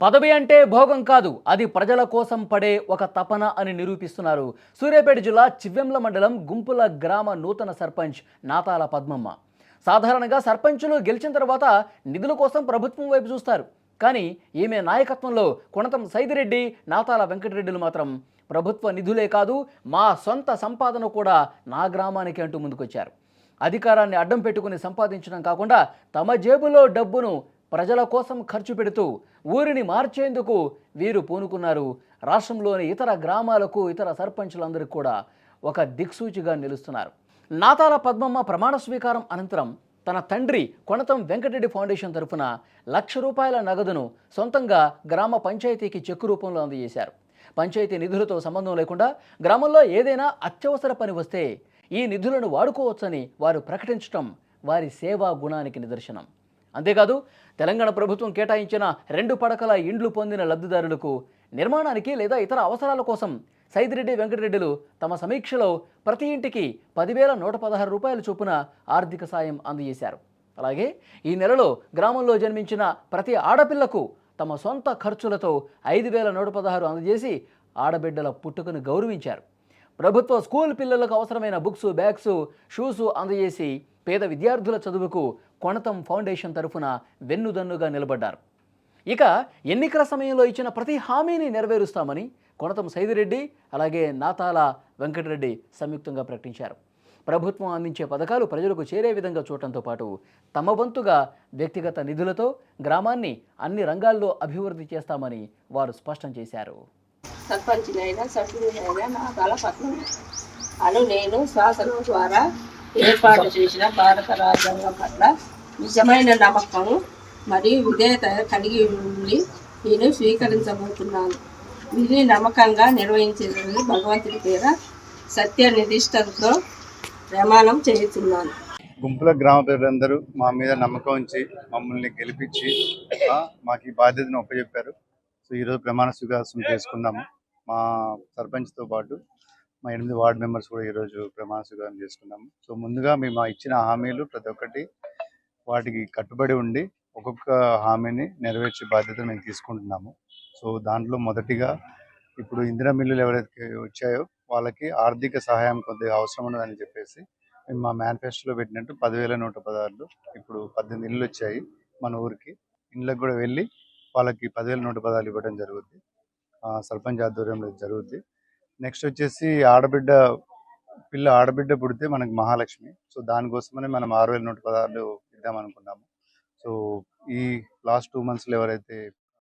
పదవి అంటే భోగం కాదు, అది ప్రజల కోసం పడే ఒక తపన అని నిరూపిస్తున్నారు సూర్యాపేట జిల్లా చివ్వెంల మండలం గుంపుల గ్రామ నూతన సర్పంచ్ నాతాల పద్మమ్మ. సాధారణంగా సర్పంచులు గెలిచిన తర్వాత నిధుల కోసం ప్రభుత్వం వైపు చూస్తారు. కానీ ఈమె నాయకత్వంలో కొనతం సైదిరెడ్డి, నాతాల వెంకటరెడ్డిలు మాత్రం ప్రభుత్వ నిధులే కాదు, మా సొంత సంపాదన కూడా నా గ్రామానికి అంటూ ముందుకొచ్చారు. అధికారాన్ని అడ్డం పెట్టుకుని సంపాదించడం కాకుండా తమ జేబులో డబ్బును ప్రజల కోసం ఖర్చు పెడుతూ ఊరిని మార్చేందుకు వీరు పూనుకున్నారు. రాష్ట్రంలోని ఇతర గ్రామాలకు, ఇతర సర్పంచులందరికీ కూడా ఒక దిక్సూచిగా నిలుస్తున్నారు. నాతాల పద్మమ్మ ప్రమాణ స్వీకారం అనంతరం తన తండ్రి కొనతం వెంకటరెడ్డి ఫౌండేషన్ తరఫున ₹1,00,000 నగదును సొంతంగా గ్రామ పంచాయతీకి చెక్కు రూపంలో అందజేశారు. పంచాయతీ నిధులతో సంబంధం లేకుండా గ్రామంలో ఏదైనా అత్యవసర పని వస్తే ఈ నిధులను వాడుకోవచ్చని వారు ప్రకటించడం వారి సేవా గుణానికి నిదర్శనం. అంతేకాదు, తెలంగాణ ప్రభుత్వం కేటాయించిన 2 పడకల ఇండ్లు పొందిన లబ్ధిదారులకు నిర్మాణానికి లేదా ఇతర అవసరాల కోసం సైదిరెడ్డి వెంకటరెడ్డిలు తమ సమీక్షలో ప్రతి ఇంటికి ₹10,116 చొప్పున ఆర్థిక సాయం అందజేశారు. అలాగే ఈ నెలలో గ్రామంలో జన్మించిన ప్రతి ఆడపిల్లకు తమ సొంత ఖర్చులతో ₹5,116 అందజేసి ఆడబిడ్డల పుట్టుకను గౌరవించారు. ప్రభుత్వ స్కూల్ పిల్లలకు అవసరమైన బుక్స్, బ్యాగ్స్, షూస్ అందజేసి పేద విద్యార్థుల చదువుకు కొనతం ఫౌండేషన్ తరఫున వెన్నుదన్నుగా నిలబడ్డారు. ఇక ఎన్నికల సమయంలో ఇచ్చిన ప్రతి హామీని నెరవేరుస్తామని కొనతం సైదిరెడ్డి, అలాగే నాతాల వెంకటరెడ్డి సంయుక్తంగా ప్రకటించారు. ప్రభుత్వం అందించే పథకాలు ప్రజలకు చేరే విధంగా చూడటంతో పాటు తమ వంతుగా వ్యక్తిగత నిధులతో గ్రామాన్ని అన్ని రంగాల్లో అభివృద్ధి చేస్తామని వారు స్పష్టం చేశారు. సర్పంచినైనా సభ్యులైనా నాతాల పద్మమ్మ అను నేను శాసనం ద్వారా ఏర్పాటు చేసిన భారత రాజ్యాంగం పట్ల నిజమైన నమ్మకం మరియు విధేయత కలిగి ఉండి నేను స్వీకరించబోతున్నాను. ఇది నమ్మకంగా నిర్వహించేదని భగవంతుడి పేర సత్య నిధిష్టతో ప్రమాణం చేస్తున్నాను. గుంపుల గ్రామ ప్రజలందరూ మా మీద నమ్మకం ఉంచి మమ్మల్ని గెలిపించి మాకు ఈ బాధ్యతను ఒప్పచెప్పారు. సో ఈరోజు ప్రమాణ స్వీకారం చేసుకున్నాము. మా సర్పంచ్తో పాటు మా 8 వార్డు మెంబర్స్ కూడా ఈరోజు ప్రమాణ స్వీకారం చేసుకున్నాము. సో ముందుగా మేము ఇచ్చిన హామీలు ప్రతి ఒక్కటి వాటికి కట్టుబడి ఉండి ఒక్కొక్క హామీని నెరవేర్చే బాధ్యత మేము తీసుకుంటున్నాము. సో దాంట్లో మొదటిగా ఇప్పుడు ఇందిరా మిల్లులు ఎవరైతే వచ్చాయో వాళ్ళకి ఆర్థిక సహాయం కొద్దిగా అవసరం ఉన్నదని చెప్పేసి మేము మా మేనిఫెస్టోలో పెట్టినట్టు 10,116 ఇప్పుడు 18 ఇళ్ళు వచ్చాయి మన ఊరికి. ఇళ్ళకి కూడా వెళ్ళి వాళ్ళకి 10,116 ఇవ్వడం జరుగుద్ది. సర్పంచ్ ఆధ్వర్యంలో జరుగుద్ది. నెక్స్ట్ వచ్చేసి ఆడబిడ్డ పుడితే మనకి మహాలక్ష్మి. సో దానికోసమని మనం 6,116 ఇద్దామనుకున్నాము. సో ఈ లాస్ట్ 2 monthsలో ఎవరైతే